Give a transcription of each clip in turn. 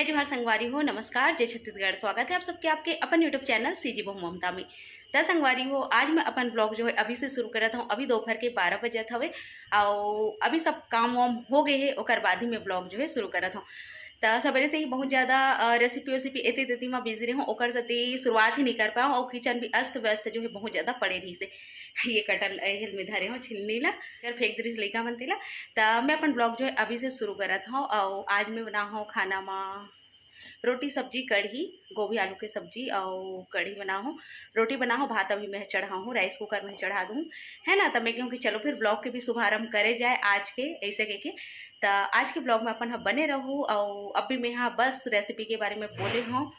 जय जोहार संगवारी हो, नमस्कार, जय छत्तीसगढ़। स्वागत है आप सबके आपके अपन यूट्यूब चैनल सीजी बहु ममता में। त संगवारी हो, आज मैं अपन ब्लॉग जो है अभी से शुरू करत हूँ। अभी दोपहर के 12 बजे हवे और अभी सब काम वाम हो गए है, ओकर बाद ही मैं ब्लॉग जो है शुरू करत हूँ। तो सवेरे से ही बहुत ज़्यादा रेसिपी एती तेती में बिजी रही हूँ, ओकर सती शुरुआत ही नहीं कर पाऊँ और किचन भी अस्त व्यस्त जो है बहुत ज़्यादा पड़े रही से। ये कटल हिल में धरे हूँ छिलनी ला फिर फेंक दरी लैका बनती ला। तो मैं अपन ब्लॉग जो है अभी से शुरू करत हूँ और आज मैं बना हूँ खाना में रोटी सब्जी कढ़ी, गोभी आलू की सब्जी और कढ़ी बना हूँ। रोटी बना हूँ, भात अभी मैं चढ़ा हूँ, राइस कुकर में चढ़ा दूँ, है ना। तब मैं कहूँ कि चलो फिर ब्लॉग के भी शुभारंभ करे जाए आज के ऐसे कह के। तो आज के ब्लॉग में अपन बने रहूँ और अब भी मैं यहाँ बस रेसिपी के बारे में बोले हूँ।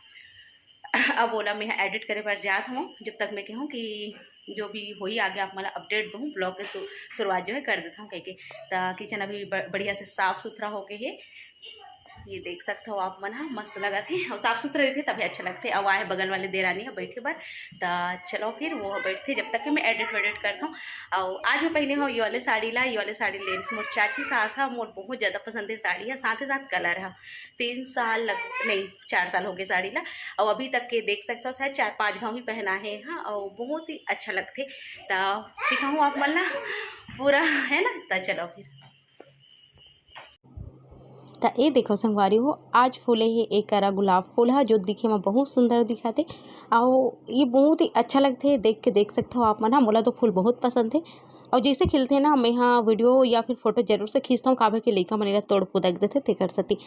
अब बोला मैं यहाँ एडिट करे पर जात हूँ, जब तक मैं कहूँ कि जो भी होई आगे आप मतलब अपडेट दूँ। ब्लॉग के शुरुआत जो है कर देता हूँ कह के। तो किचन अभी बढ़िया से साफ़ सुथरा होके है, ये देख सकते हो आप मन। हाँ मस्त लगा थे और साफ़ सुथरे रहते तभी अच्छा लगते। अब आए बगल वाले देरानी है बैठे पर, तो चलो फिर वो बैठते जब तक कि मैं एडिट वेडिट करता हूँ। और आज मैं पहले हूँ ये वाले साड़ी ला, ये वाले साड़ी ले रही मोर चाची सास है, मोर बहुत ज़्यादा पसंद है साड़ी है, साथ ही साथ कलर है। 3 साल नहीं 4 साल हो गए साड़ी ला और अभी तक के देख सकते हो शायद 4-5 गाँव ही पहना है। हाँ और बहुत ही अच्छा लगते। तो दिखाऊँ आप मन ला पूरा, है ना। तो चलो फिर तो ये देखो संगवारी हो, आज फूले है एक करा गुलाब फूल है जो दिखे में बहुत सुंदर दिखाते और ये बहुत ही अच्छा लगते है देख के। देख सकते हो आप मन। हाँ मोला तो फूल बहुत पसंद है और जैसे खिलते हैं ना मैं यहाँ वीडियो या फिर फोटो जरूर से खींचता हूँ। काबर के लइका मन तोड़ पुदक देते तेकर सती।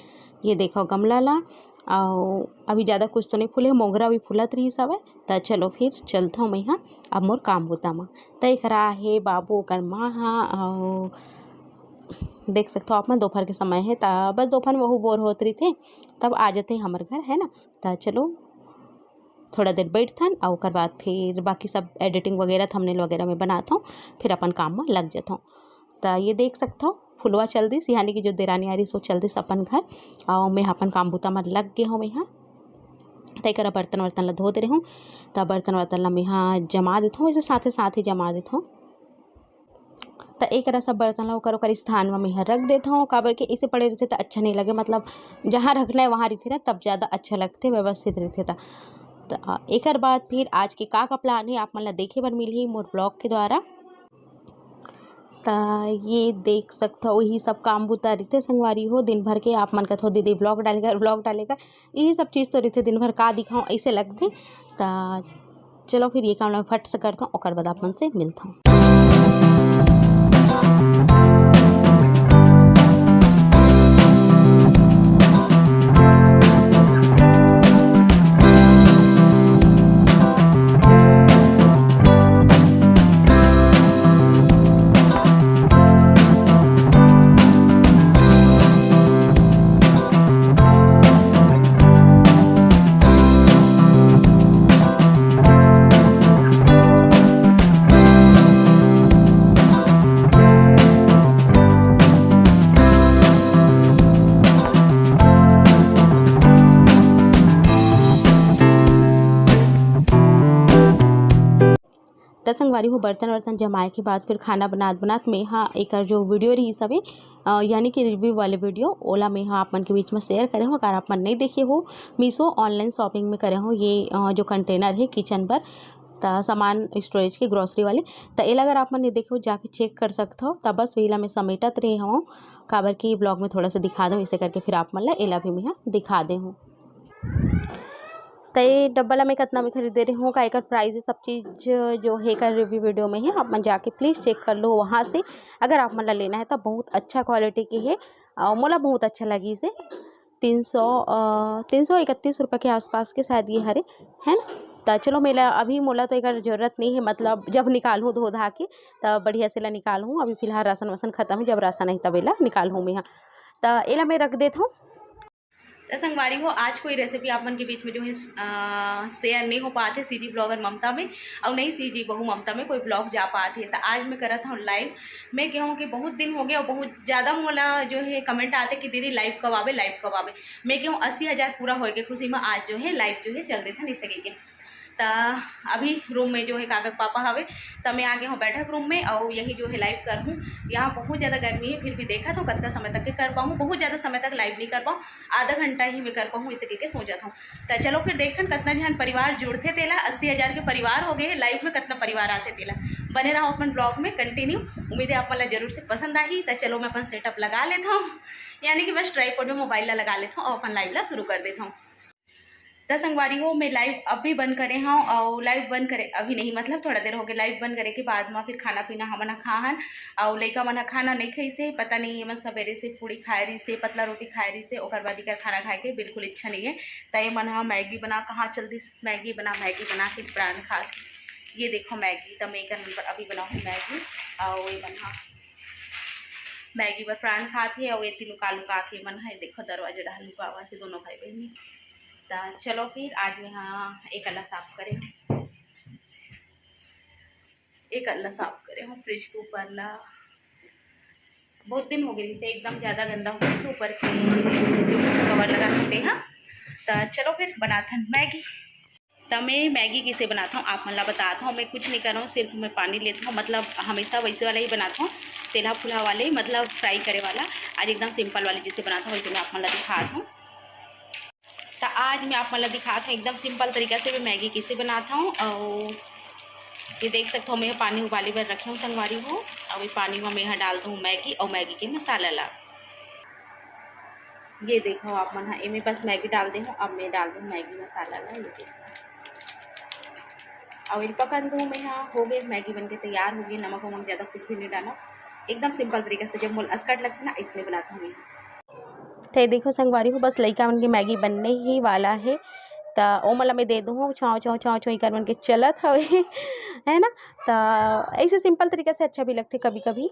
ये देखो गमला ला और अभी ज़्यादा कुछ तो नहीं फूले, मोगरा भी फूलत रही सब है। तो चलो फिर चलता हूँ मैं यहाँ अब मोर काम होता में। तय करा है बाबू कर माँ हाँ और देख सकते हो आप मैं दोपहर के समय है। तो बस दोपहर में वह बोर होत रही थे तब आ जाते हैं हमारे घर, है ना। तो चलो थोड़ा देर बैठथन और ओकर बाद फिर बाकी सब एडिटिंग वगैरह थंबनेल वगैरह में बनाता हूँ, फिर अपन काम में लग जाता हूँ। तो ये देख सकते हो फुलवा चल दी यानी कि जो देरानी आ रही सो चल दी अपन घर और मैं अपन काम बुता में लग गया हूँ। मैं यहाँ तय करा बर्तन वर्तन ला धो दे रही हूँ। तो बर्तन वर्तन ला मैं यहाँ जमा देता हूँ, इसे साथ ही जमा देता हूँ। तो एक सब बर्तन ला ओकर स्थान में मैं रख देता हूँ। काबर के इसे पड़े रहते तो अच्छा नहीं लगे, मतलब जहाँ रखना है वहाँ रहते ना तब ज़्यादा अच्छा लगते, व्यवस्थित रहते। तो एक बाद फिर आज के का प्लान है आप मन ला देखे बर मिली मोर ब्लॉग के द्वारा। तो ये देख सकते हो यही सब काम बुता रहते संगवारी हो दिन भर के। आप मन कथो दीदी ब्लॉग डालेगा यही सब चीज़ तो रहते दिन भर का दिखाऊँ ऐसे लगते। तो चलो फिर ये काम मैं फट से करता हूँ, ओकर बाद आप मन से मिलता हूँ। तो संगवारी हो बर्तन वर्तन जमाए के बाद फिर खाना बनात मैं हाँ एक जो वीडियो रही सब यानी कि रिव्यू वाले वीडियो ओला मैं हाँ आप मन के बीच में शेयर करे हूँ। अगर आप मन नहीं देखे हो मीशो ऑनलाइन शॉपिंग में करे हूँ। ये जो कंटेनर है किचन पर तो सामान स्टोरेज के ग्रोसरी वाले, तो एला अगर आप मन नहीं देखे हो जाके चेक कर सकते हो। तो बस वेला मैं समेटत रही हूँ काबर की ब्लॉग में थोड़ा सा दिखा दूँ, इसे करके फिर आप मन ला एला भी मैं यहाँ दिखा दे हूँ। तो ये डब्बा ला मैं कितना में खरीदे रही हूँ का एक प्राइस है सब चीज़ जो है का रिव्यू वीडियो में है। आप मन जाके प्लीज़ चेक कर लो वहाँ से अगर आप मन ला लेना है। तो बहुत अच्छा क्वालिटी की है और मोला बहुत अच्छा लगी इसे। 331 रुपये के आसपास के शायद ये हरे, है ना। तो चलो मेला अभी मोला तो एक ज़रूरत नहीं है, मतलब जब निकालूँ धो धा के तब बढ़िया से ला निकालूँ। अभी फिलहाल राशन वासन ख़त्म है, जब राशन नहीं तब एला निकालूँ मैं यहाँ। तो एला मैं रख देता हूँ। तो संगवारी हो, आज कोई रेसिपी आप मन के बीच में जो है शेयर नहीं हो पाते सीजी ब्लॉगर ममता में और नहीं सीजी बहु ममता में कोई ब्लॉग जा पाते। तो आज मैं करत हूँ लाइव। मैं कहूँ कि बहुत दिन हो गया और बहुत ज़्यादा मोला जो है कमेंट आते कि दीदी लाइव कब आवे। मैं कहूँ 80,000 पूरा हो गए खुशी में आज जो है लाइव जो है चल रहे थे नहीं सके के। तो अभी रूम में जो है काका के पापा हवे, तो मैं आ गया हूँ बैठक रूम में और यही जो है लाइव कर हूँ। यहाँ बहुत ज़्यादा गर्मी है, फिर भी देखा था कतका समय तक के कर पाऊँ, बहुत ज़्यादा समय तक लाइव नहीं कर पाऊँ, आधा घंटा ही मैं कर पाऊँ इसे के सोचा था। तो चलो फिर देखन कितना जन परिवार जुड़ते तेला, 80,000 के परिवार हो गए लाइव में, कितना परिवार आते तेला। बने रहा अपन ब्लॉग में कंटिन्यू, उम्मीद है आप मतलब जरूर से पसंद आई। तो चलो मैं अपन सेटअप लगा लेता हूँ, यानी कि बस ट्राइपॉड में मोबाइल लगा लेता हूँ और अपन लाइव ला शुरू कर देता हूँ। तो संगवारी हो मैं लाइव अभी बंद करे हाँ, और लाइव बंद करे अभी नहीं, मतलब थोड़ा देर हो गया लाइव बंद करे के बाद में फिर खाना पीना हमन खाहन, और लइका मन खाना नहीं खाई से, पता नहीं मैं सवेरे से पूड़ी खाए रही से, पतला रोटी खाए रही से, और बाद कर खाना खाए के बिल्कुल इच्छा नहीं है। तो ये मन मैगी बना, कहाँ चलती मैगी बना के प्राण खा। ये देखो मैगी, तो मैं एक नंबर अभी बनाऊँ मैगी, और ये बना मैगी पर प्राण खाते, और ये लुका लुका के मन है देखो दरवाजे डाल लुका हुआ से दोनों भाई बहन। तो चलो फिर आज मैं हाँ एक अल्लाह साफ करें, फ्रिज के ऊपर ला बहुत दिन हो गए जिसे एकदम ज़्यादा गंदा हो गया, ऊपर के जो कवर लगा होते हैं। तो चलो फिर बनाते हैं मैगी। तो मैं मैगी किसे बनाता हूँ आप मतलब बताता हूँ, मैं कुछ नहीं कर रहा हूँ, सिर्फ मैं पानी लेता हूँ, मतलब हमेशा वैसे वाला ही बनाता हूँ, तेला फुला वाले, मतलब फ्राई करे वाला। आज एकदम सिंपल वाले जिसे बनाता हूँ वैसे मैं आप मतलब दिखाता हूँ। तो आज मैं आप मतलब दिखाता हूँ एकदम सिंपल तरीक़ा से मैं मैगी किसे बनाता हूँ। और ये देख सकते हो मैं पानी उबाली पर रखी हूँ संगवारी हो, और ये पानी में मैं यहाँ डाल दूँ मैगी और मैगी के मसाला ला। ये देखो आप मन हाँ मैं बस मैगी डाल दे हूँ, अब मैं डाल दूँ मैगी मसाला ला। ये देखो और ये पकन दूँ मैं, यहाँ हो गए मैगी बन के तैयार हो गई, नमक वमक ज़्यादा कुछ भी नहीं डाला, एकदम सिंपल तरीके से जब मोल अस्कट लगता है ना इसलिए बनाता हूँ। तो देखो संगवारी हो बस लइका मन की मैगी बनने ही वाला है, तो ओ मला मैं दे दूँ छाँव छाँव छाँव छाँव कर मन के चलत हवे है ना। तो ऐसे सिंपल तरीके से अच्छा भी लगते कभी कभी।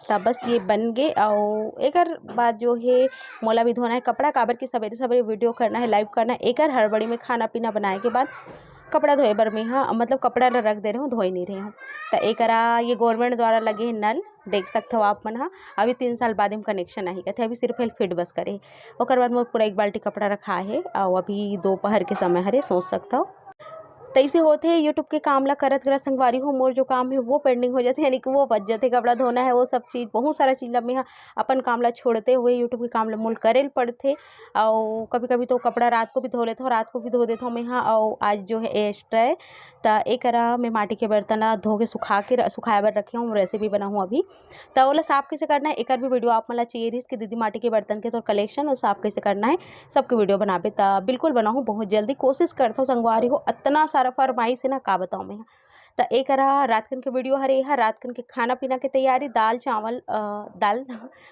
तो बस ये बन गए, और एक बात जो है मोला भी धोना है कपड़ा, काबर की सवेरे सवेरे वीडियो करना है, लाइव करना है, एक हड़बड़ी में खाना पीना बनाए के बाद कपड़ा धोए बर में हाँ मतलब कपड़ा रख दे रहे हूँ, धोई नहीं रही हूँ। तो एक ये गवर्नमेंट द्वारा लगे हैं नल, देख सकते हो आप मन हाँ, अभी 3 साल बाद में कनेक्शन आई कहते अभी सिर्फ फिट बस करे, और बाद में पूरा एक बाल्टी कपड़ा रखा है, और अभी दोपहर के समय हरे सोच सकता हो। तो ऐसे होते हैं यूट्यूब के काम ला करत करत संगवारी हो मोर जो काम है वो पेंडिंग हो जाते, यानी कि वो बच जाते, कपड़ा धोना है वो सब चीज़, बहुत सारा चीज़ ला में अपन काम ला छोड़ते हुए यूट्यूब के काम ला मोल करे पड़ते। और कभी कभी तो कपड़ा रात को भी धो लेता हूँ, रात को भी धो देता हूँ मैं यहाँ। और आज जो है एक्स्ट्रा है, तो एक मैं माटी के बर्तन धो के सुखाए बर रखे हूँ, रेसिपी बनाऊँ अभी। तो वो साफ़ कैसे करना है एक भी वीडियो आप मतलब चाहिए रही कि दीदी माटी के बर्तन के तो कलेक्शन और साफ़ कैसे करना है सबके वीडियो बनाबे, तो बिल्कुल बनाऊँ बहुत जल्दी, कोशिश करता हूँ संगवारी हो। इतना सारा फरमाइश है ना का बताऊँ मैं। तो एक रात कन के वीडियो हरे यहाँ रात कन के खाना पीना की तैयारी, दाल चावल दाल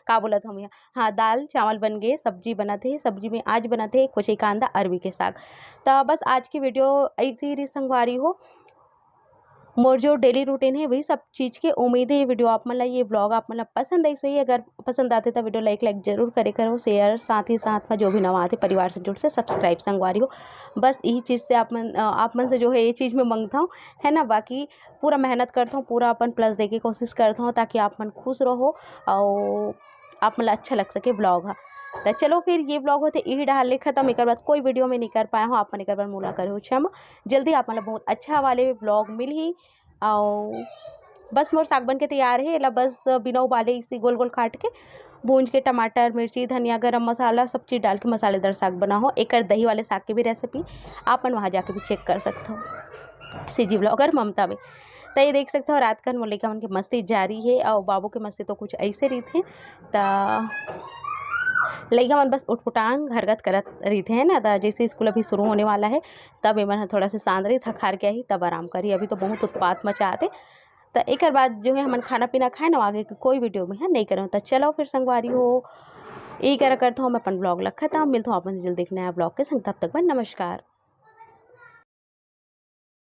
का बोलत हम यहाँ, हाँ दाल चावल बन गए, सब्जी बनाते हैं, सब्जी में आज बनाते हैं कुछ कांदा अरबी के साग। तो बस आज की वीडियो ऐसी ही संगवारी हो, मोर जो डेली रूटीन है वही सब चीज़ के उम्मीद है ये वीडियो आप मतलब ये ब्लॉग आप मतलब पसंद आई सही। अगर पसंद आते तो वीडियो लाइक जरूर करे करो, शेयर, साथ ही साथ में जो भी नवा आते परिवार से जुड़ से सब्सक्राइब संगवारी हो। बस यही चीज़ से आप मन से जो है ये चीज़ में मांगता हूँ है ना। बाकी पूरा मेहनत करता हूँ, पूरा अपन प्लस दे की कोशिश करता हूँ ताकि आप मन खुश रहो और आप मतलब अच्छा लग सके ब्लॉग। हाँ तो चलो फिर ये ब्लॉग होते यही डाल खत्म, एक बाद कोई वीडियो में नहीं कर पाया हूँ, आप मन एक बार मुला करे हो क्षमा। जल्दी आप मतलब बहुत अच्छा वाले ब्लॉग मिल ही। और बस मोर साग बन के तैयार है, ला बस बिना उबाले इसी गोल गोल काट के भूंज के टमाटर मिर्ची धनिया गरम मसाला सब चीज़ डाल के मसालेदार साग बना हो। एक दही वाले साग की भी रेसिपी आप मन वहाँ जाके भी चेक कर सकते हो सीजी ब्लॉगर ममता में। तो ये देख सकते हो रात का लड़का मन की मस्ती जारी है, और बाबू की मस्ती तो कुछ ऐसे रही थे। तो लइका मन बस उठपुटांग हरकत करत रही थे है ना। तो जैसे स्कूल अभी शुरू होने वाला है तब एमन थोड़ा सा शांत रही, थक हार के आई तब आराम करी, अभी तो बहुत उत्पात मचाते। तो एक बाद जो है हम खाना पीना खाए ना, आगे कोई वीडियो में है नहीं करूँ। तो चलो फिर संगवारी हो यही करता हूँ मैं अपन ब्लॉग खत्म, मिलता हूँ अपन जल्द देखना है ब्लॉग के संग, तब तक नमस्कार।